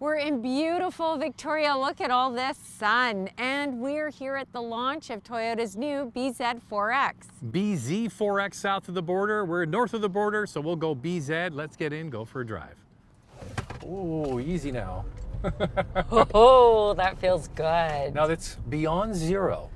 We're in beautiful Victoria. Look at all this sun. And we're here at the launch of Toyota's new bZ4X. bZ4X south of the border. We're north of the border, so we'll go BZ. Let's get in, go for a drive. Oh, easy now. Oh, that feels good. Now that's beyond zero.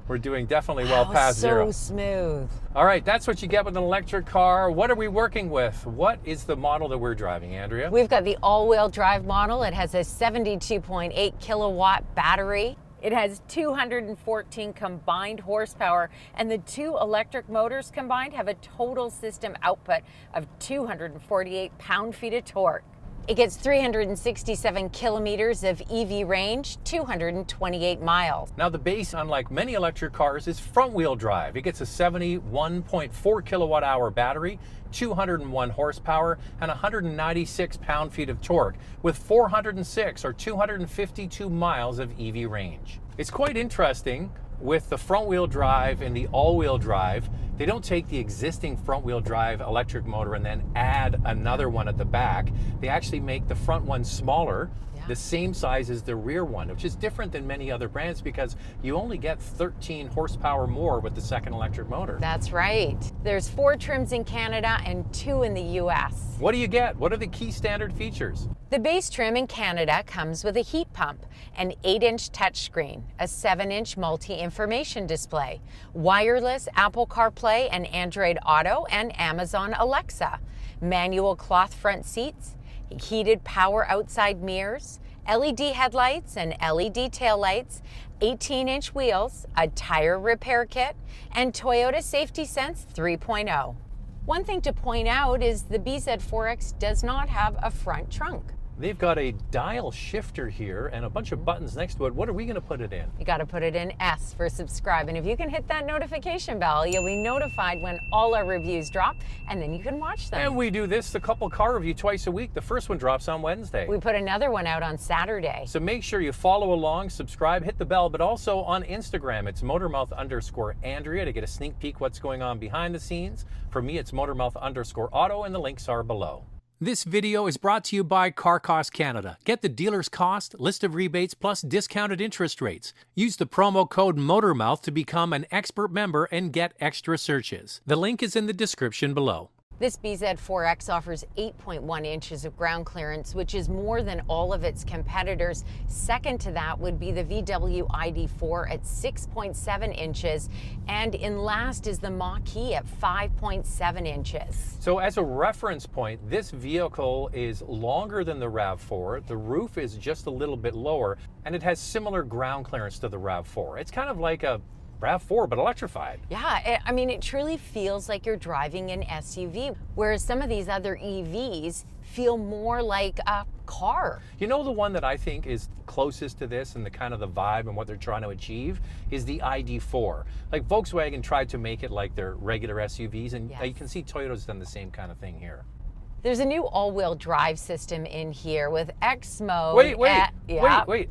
We're doing definitely well past zero. So smooth. All right, that's what you get with an electric car. What are we working with? What is the model that we're driving, Andrea? We've got the all-wheel drive model. It has a 72.8 kilowatt battery. It has 214 combined horsepower, and the two electric motors combined have a total system output of 248 pound-feet of torque. It gets 367 kilometers of EV range, 228 miles. Now the base, unlike many electric cars, is front-wheel drive. It gets a 71.4 kilowatt-hour battery, 201 horsepower, and 196 pound-feet of torque, with 406 or 252 miles of EV range. It's quite interesting. With the front-wheel drive and the all-wheel drive, they don't take the existing front-wheel drive electric motor and then add another one at the back. They actually make the front one smaller, the same size as the rear one, which is different than many other brands because you only get 13 horsepower more with the second electric motor. That's right. There's 4 trims in Canada and 2 in the US. What do you get? What are the key standard features? The base trim in Canada comes with a heat pump, an 8-inch touchscreen, a 7-inch multi-information display, wireless Apple CarPlay and Android Auto and Amazon Alexa, manual cloth front seats, heated power outside mirrors, LED headlights and LED taillights, 18-inch wheels, a tire repair kit, and Toyota Safety Sense 3.0. One thing to point out is the bZ4X does not have a front trunk. They've got a dial shifter here and a bunch of buttons next to it. What are we going to put it in? You got to put it in S for subscribe. And if you can hit that notification bell, you'll be notified when all our reviews drop, and then you can watch them. And we do this, a couple car review twice a week. The first one drops on Wednesday. We put another one out on Saturday. So make sure you follow along, subscribe, hit the bell, but also on Instagram, it's Motormouth_Andrea to get a sneak peek what's going on behind the scenes. For me, it's Motormouth_Auto, and the links are below. This video is brought to you by Car Cost Canada. Get the dealer's cost, list of rebates, plus discounted interest rates. Use the promo code Motormouth to become an expert member and get extra searches. The link is in the description below. This bZ4X offers 8.1 inches of ground clearance, which is more than all of its competitors. Second to that would be the VW ID4 at 6.7 inches, and in last is the Mach-E at 5.7 inches. So as a reference point, this vehicle is longer than the RAV4, the roof is just a little bit lower, and it has similar ground clearance to the RAV4. It's kind of like a RAV4, but electrified. Yeah, I mean, it truly feels like you're driving an SUV, whereas some of these other EVs feel more like a car. You know, the one that I think is closest to this and the kind of the vibe and what they're trying to achieve is the ID4. Like Volkswagen tried to make it like their regular SUVs, and you can see Toyota's done the same kind of thing here. There's a new all-wheel drive system in here with Xmode. Wait,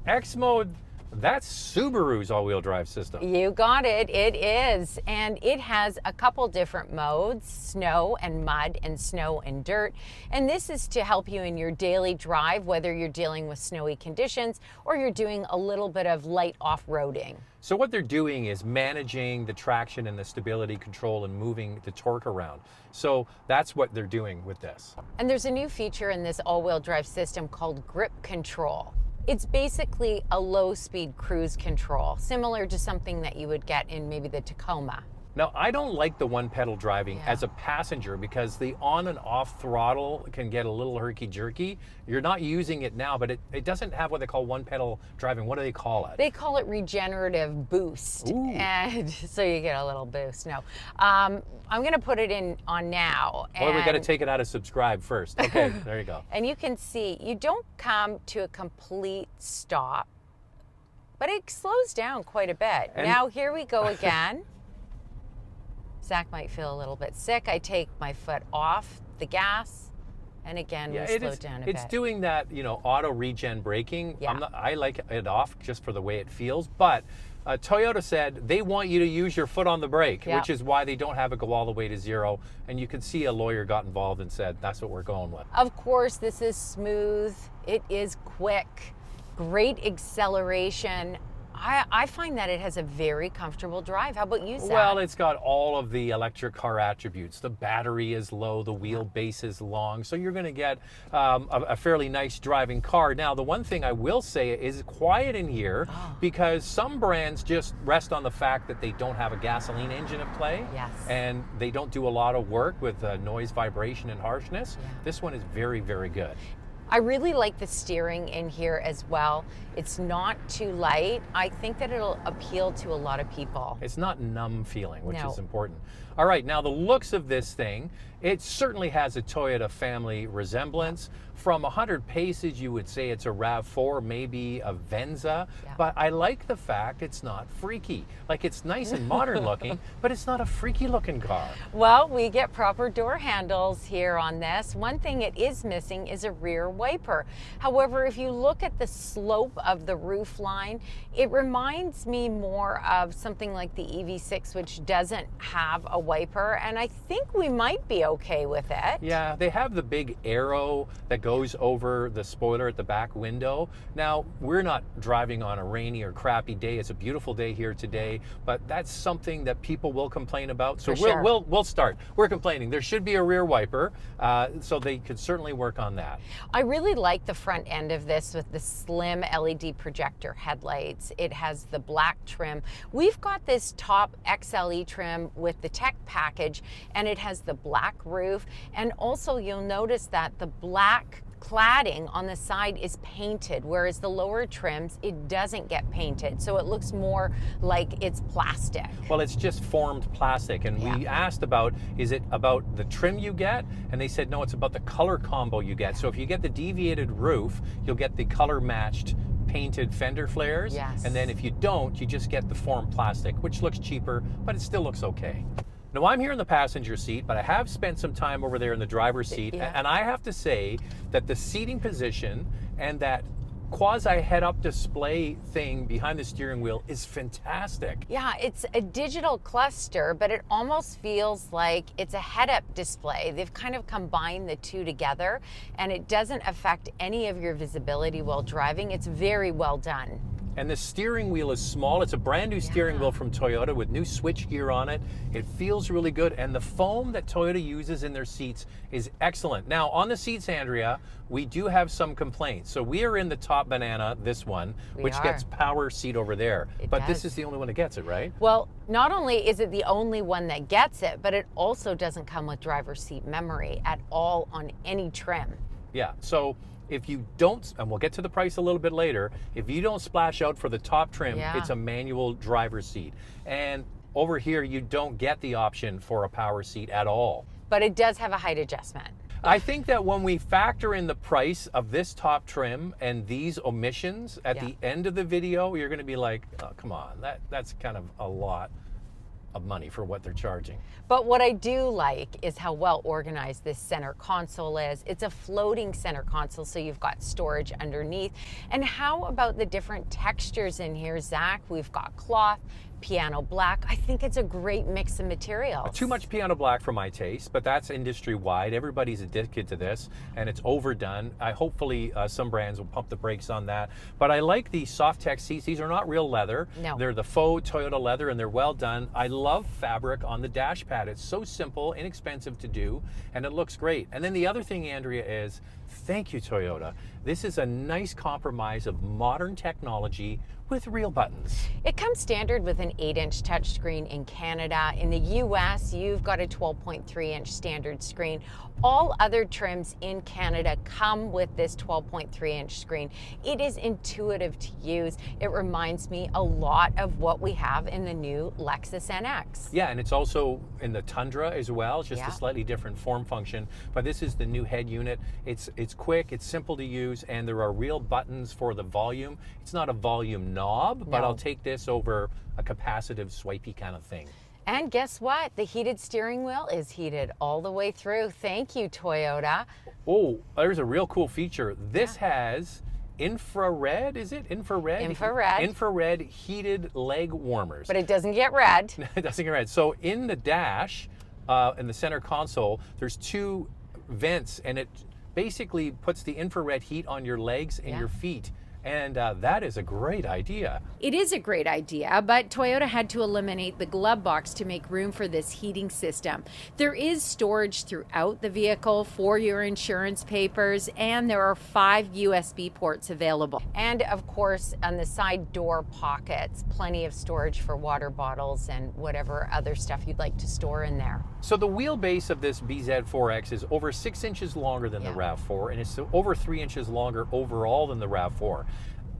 Xmode. That's Subaru's all-wheel drive system. You got it. It is. And it has a couple different modes, snow and mud and snow and dirt. And this is to help you in your daily drive, whether you're dealing with snowy conditions or you're doing a little bit of light off-roading. So what they're doing is managing the traction and the stability control and moving the torque around. So that's what they're doing with this. And there's a new feature in this all-wheel drive system called grip control. It's basically a low-speed cruise control, similar to something that you would get in maybe the Tacoma. Now, I don't like the one-pedal driving as a passenger because the on and off throttle can get a little herky-jerky. You're not using it now, but it doesn't have what they call one-pedal driving. What do they call it? They call it regenerative boost. Ooh. And so you get a little boost. No, I'm going to put it in on now. Well, we got to take it out of subscribe first. Okay, there you go. And you can see you don't come to a complete stop, but it slows down quite a bit. And now here we go again. Zach might feel a little bit sick. I take my foot off the gas, and again, we slow down a bit. It's doing that, you know, auto regen braking. Yeah. I like it off just for the way it feels, but Toyota said they want you to use your foot on the brake, Yeah. which is why they don't have it go all the way to 0. And you can see a lawyer got involved and said, that's what we're going with. Of course, this is smooth. It is quick, great acceleration. I find that it has a very comfortable drive. How about you, Zach? Well, it's got all of the electric car attributes. The battery is low, the wheelbase is long, so you're going to get a fairly nice driving car. Now, the one thing I will say is quiet in here because some brands just rest on the fact that they don't have a gasoline engine at play. Yes. And they don't do a lot of work with noise, vibration, and harshness. Yeah. This one is very, very good. I really like the steering in here as well. It's not too light. I think that it'll appeal to a lot of people. It's not numb feeling, which No. is important. All right, now the looks of this thing, it certainly has a Toyota family resemblance. From 100 paces, you would say it's a RAV4, maybe a Venza, Yeah. but I like the fact it's not freaky. Like, it's nice and modern looking, but it's not a freaky looking car. Well, we get proper door handles here on this. One thing it is missing is a rear wiper. However, if you look at the slope of the roof line, it reminds me more of something like the EV6, which doesn't have a wiper, and I think we might be okay with it. Yeah, they have the big arrow that goes over the spoiler at the back window. Now, we're not driving on a rainy or crappy day. It's a beautiful day here today, but that's something that people will complain about. So For sure. we'll start. We're complaining. There should be a rear wiper, so they could certainly work on that. I really like the front end of this with the slim LED projector headlights. It has the black trim. We've got this top XLE trim with the tech package, and it has the black roof. And also you'll notice that the black cladding on the side is painted, whereas the lower trims, it doesn't get painted. So it looks more like it's plastic. Well, it's just formed plastic, and we asked about, is it about the trim you get? And they said, no, it's about the color combo you get. So if you get the deviated roof, you'll get the color matched painted fender flares. Yes. And then if you don't, you just get the formed plastic, which looks cheaper, but it still looks okay. Now, I'm here in the passenger seat, but I have spent some time over there in the driver's seat, Yeah. and I have to say that the seating position and that quasi head-up display thing behind the steering wheel is fantastic. Yeah, it's a digital cluster, but it almost feels like it's a head-up display. They've kind of combined the two together, and it doesn't affect any of your visibility while driving. It's very well done. And the steering wheel is small. It's a brand new steering wheel from Toyota with new switchgear on it. It feels really good. And the foam that Toyota uses in their seats is excellent. Now, on the seats, Andrea, we do have some complaints. So we are in the top banana, this one, which gets power seat over there. But this is the only one that gets it, right? Well, not only is it the only one that gets it, but it also doesn't come with driver's seat memory at all on any trim. Yeah, so if you don't, and we'll get to the price a little bit later, if you don't splash out for the top trim, it's a manual driver's seat. And over here, you don't get the option for a power seat at all. But it does have a height adjustment. I think that when we factor in the price of this top trim and these omissions at the end of the video, you're going to be like, oh, come on, that's kind of a lot of money for what they're charging. But what I do like is how well organized this center console is. It's a floating center console, so you've got storage underneath. And how about the different textures in here, Zach? We've got cloth, piano black. I think it's a great mix of materials. Too much piano black for my taste, but that's industry wide. Everybody's addicted to this, and it's overdone. Hopefully some brands will pump the brakes on that. But I like the SofTex seats. These are not real leather. No. They're the faux Toyota leather, and they're well done. I love fabric on the dash pad. It's so simple, inexpensive to do, and it looks great. And then the other thing, Andrea, is thank you, Toyota. This is a nice compromise of modern technology with real buttons. It comes standard with an 8-inch touchscreen in Canada. In the US, you've got a 12.3-inch standard screen. All other trims in Canada come with this 12.3-inch screen. It is intuitive to use. It reminds me a lot of what we have in the new Lexus NX. Yeah, and it's also in the Tundra as well, just a slightly different form function. But this is the new head unit. It's quick, it's simple to use, and there are real buttons for the volume. It's not a volume knob, but I'll take this over a capacitive swipey kind of thing. And guess what? The heated steering wheel is heated all the way through. Thank you, Toyota. Oh, there's a real cool feature. This has infrared, is it? Infrared? Infrared. Infrared heated leg warmers. But it doesn't get red. It doesn't get red. So in the dash, in the center console, there's 2 vents, and it basically puts the infrared heat on your legs and your feet. And that is a great idea. It is a great idea, but Toyota had to eliminate the glove box to make room for this heating system. There is storage throughout the vehicle for your insurance papers, and there are 5 USB ports available. And of course, on the side door pockets, plenty of storage for water bottles and whatever other stuff you'd like to store in there. So the wheelbase of this bZ4X is over 6 inches longer than the RAV4, and it's over 3 inches longer overall than the RAV4.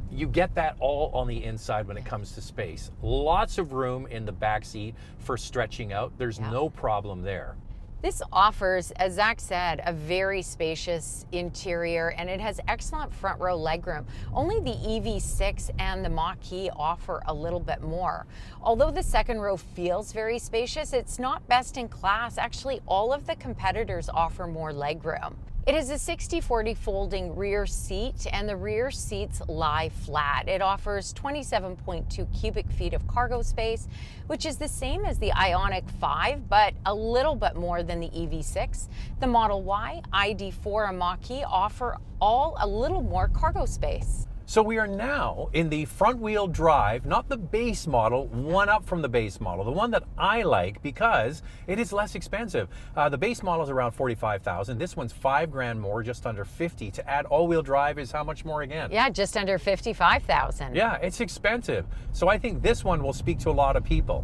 You get that all on the inside when it comes to space. Lots of room in the back seat for stretching out. There's no problem there. This offers, as Zach said, a very spacious interior, and it has excellent front row legroom. Only the EV6 and the Mach-E offer a little bit more. Although the second row feels very spacious, it's not best in class. Actually, all of the competitors offer more legroom. It is a 60/40 folding rear seat, and the rear seats lie flat. It offers 27.2 cubic feet of cargo space, which is the same as the Ioniq 5, but a little bit more than the EV6. The Model Y, ID4, and Mach-E offer all a little more cargo space. So we are now in the front wheel drive, not the base model, one up from the base model, the one that I like because it is less expensive. The base model is around $45,000. This one's $5,000 more, just under 50. To add all-wheel drive is how much more again? Yeah, just under 55,000. Yeah, it's expensive. So I think this one will speak to a lot of people.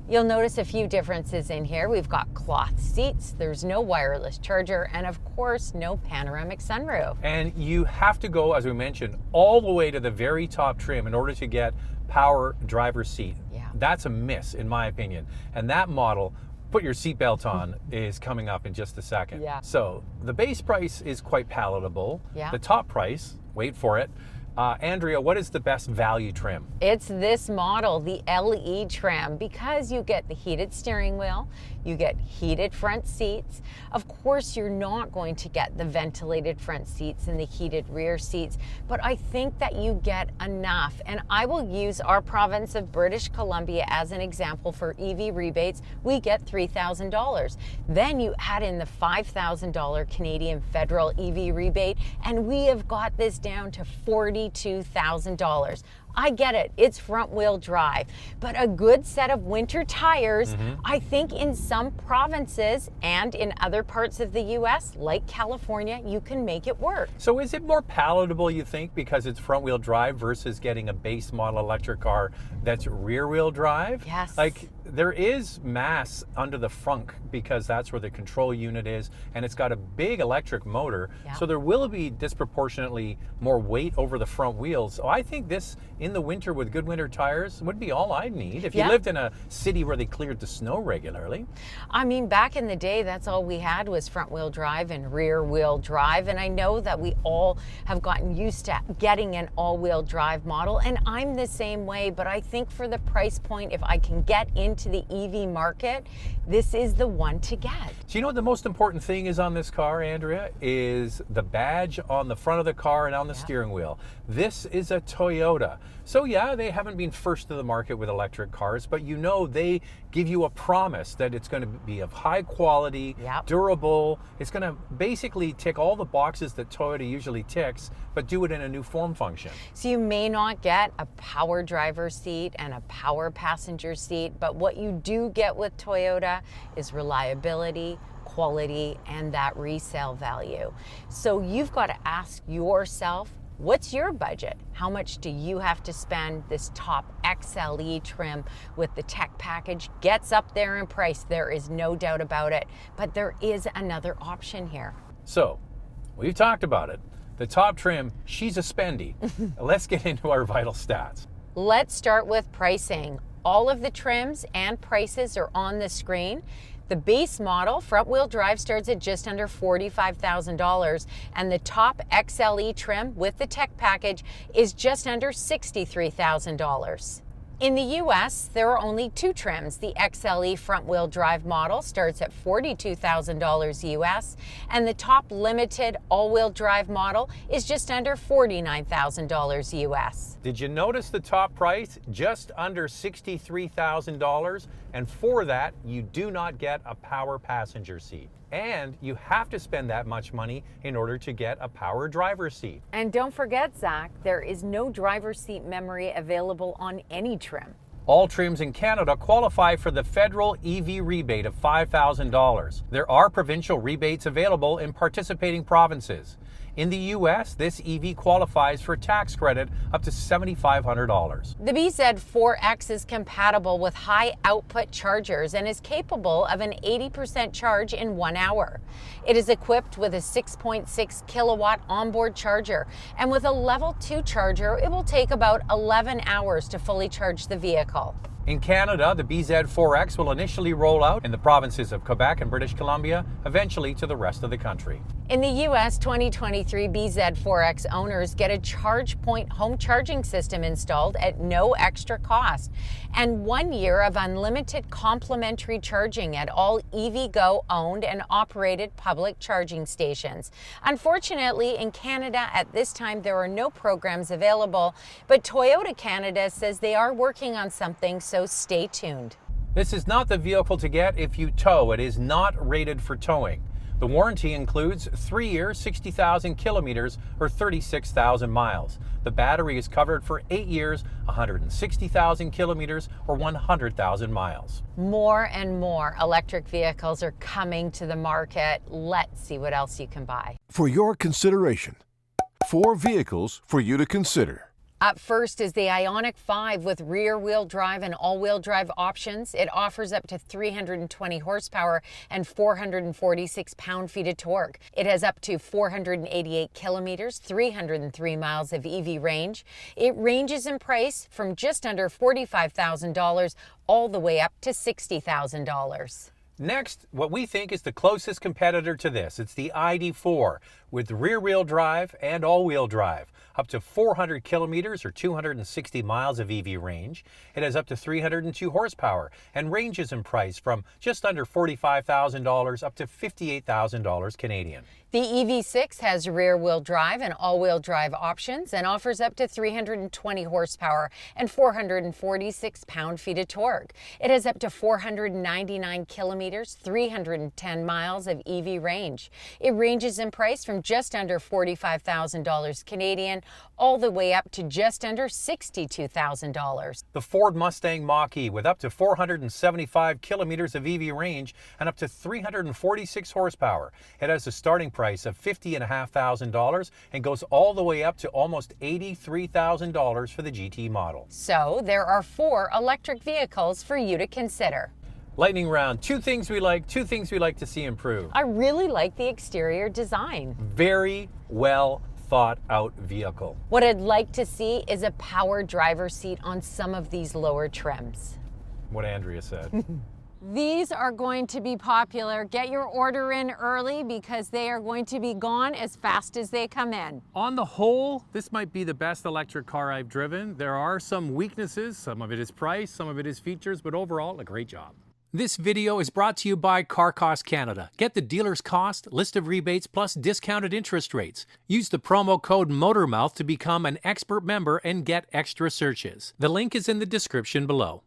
You'll notice a few differences in here. We've got cloth seats, there's no wireless charger, and of course, no panoramic sunroof. And you have to go, as we mentioned, all the way to the very top trim in order to get power driver's seat. Yeah. That's a miss, in my opinion. And that model, put your seatbelt on, is coming up in just a second. Yeah. So the base price is quite palatable. Yeah. The top price, wait for it, Andrea, what is the best value trim? It's this model, the LE trim, because you get the heated steering wheel, you get heated front seats. Of course, you're not going to get the ventilated front seats and the heated rear seats, but I think that you get enough. And I will use our province of British Columbia as an example for EV rebates. We get $3,000. Then you add in the $5,000 Canadian federal EV rebate, and we have got this down to $42,000. I get it, it's front wheel drive, but a good set of winter tires, I think in some provinces and in other parts of the US, like California, you can make it work. So is it more palatable, you think, because it's front wheel drive versus getting a base model electric car that's rear wheel drive? Yes. Like, there is mass under the frunk because that's where the control unit is, and it's got a big electric motor, so there will be disproportionately more weight over the front wheels. So I think this, in the winter with good winter tires, would be all I'd need if you lived in a city where they cleared the snow regularly. I mean, back in the day, that's all we had was front wheel drive and rear wheel drive, and I know that we all have gotten used to getting an all-wheel drive model, and I'm the same way, but I think for the price point, if I can get into the EV market, this is the one to get. So you know what the most important thing is on this car, Andrea? Is the badge on the front of the car and on the steering wheel. This is a Toyota. So yeah, they haven't been first to the market with electric cars, but you know they give you a promise that it's going to be of high quality, durable. It's going to basically tick all the boxes that Toyota usually ticks, but do it in a new form function. So you may not get a power driver's seat and a power passenger seat, but what you do get with Toyota is reliability, quality, and that resale value. So you've got to ask yourself, what's your budget? How much do you have to spend? This top XLE trim with the tech package gets up there in price. There is no doubt about it, but there is another option here. So we've talked about it. The top trim, she's a spendy. Let's get into our vital stats. Let's start with pricing. All of the trims and prices are on the screen. The base model front-wheel drive starts at just under $45,000, and the top XLE trim with the tech package is just under $63,000. In the US, there are only two trims. The XLE front-wheel drive model starts at $42,000 US, and the top limited all-wheel drive model is just under $49,000 US. Did you notice the top price? Just under $63,000, and for that, you do not get a power passenger seat. And you have to spend that much money in order to get a power driver's seat. And don't forget, Zach, there is no driver's seat memory available on any trim. All trims in Canada qualify for the federal EV rebate of $5,000. There are provincial rebates available in participating provinces. In the US, this EV qualifies for tax credit up to $7,500. The bZ4X is compatible with high output chargers and is capable of an 80% charge in 1 hour. It is equipped with a 6.6 kilowatt onboard charger, and with a level 2 charger, it will take about 11 hours to fully charge the vehicle. In Canada, the bZ4X will initially roll out in the provinces of Quebec and British Columbia, eventually to the rest of the country. In the US, 2023 bZ4X owners get a ChargePoint home charging system installed at no extra cost, and 1 year of unlimited complimentary charging at all EVgo owned and operated public charging stations. Unfortunately, in Canada at this time there are no programs available, but Toyota Canada says they are working on something, so stay tuned. This is not the vehicle to get if you tow. It is not rated for towing. The warranty includes 3 years, 60,000 kilometers, or 36,000 miles. The battery is covered for 8 years, 160,000 kilometers, or 100,000 miles. More and more electric vehicles are coming to the market. Let's see what else you can buy. For your consideration, 4 vehicles for you to consider. Up first is the Ioniq 5 with rear-wheel drive and all-wheel drive options. It offers up to 320 horsepower and 446 pound-feet of torque. It has up to 488 kilometers, 303 miles of EV range. It ranges in price from just under $45,000 all the way up to $60,000. Next, what we think is the closest competitor to this. It's the ID4 with rear-wheel drive and all-wheel drive. Up to 400 kilometers or 260 miles of EV range. It has up to 302 horsepower and ranges in price from just under $45,000 up to $58,000 Canadian. The EV6 has rear-wheel drive and all-wheel drive options and offers up to 320 horsepower and 446 pound-feet of torque. It has up to 499 kilometers, 310 miles of EV range. It ranges in price from just under $45,000 Canadian all the way up to just under $62,000. The Ford Mustang Mach-E with up to 475 kilometers of EV range and up to 346 horsepower. It has a starting price of $50,500 and goes all the way up to almost $83,000 for the GT model. So there are 4 electric vehicles for you to consider. Lightning round, 2 things we like, 2 things we like to see improved. I really like the exterior design. Very well thought out vehicle. What I'd like to see is a power driver's seat on some of these lower trims. What Andrea said. These are going to be popular. Get your order in early because they are going to be gone as fast as they come in. On the whole, this might be the best electric car I've driven. There are some weaknesses, some of it is price, some of it is features, but overall, a great job. This video is brought to you by Car Cost Canada. Get the dealer's cost, list of rebates, plus discounted interest rates. Use the promo code Motormouth to become an expert member and get extra searches. The link is in the description below.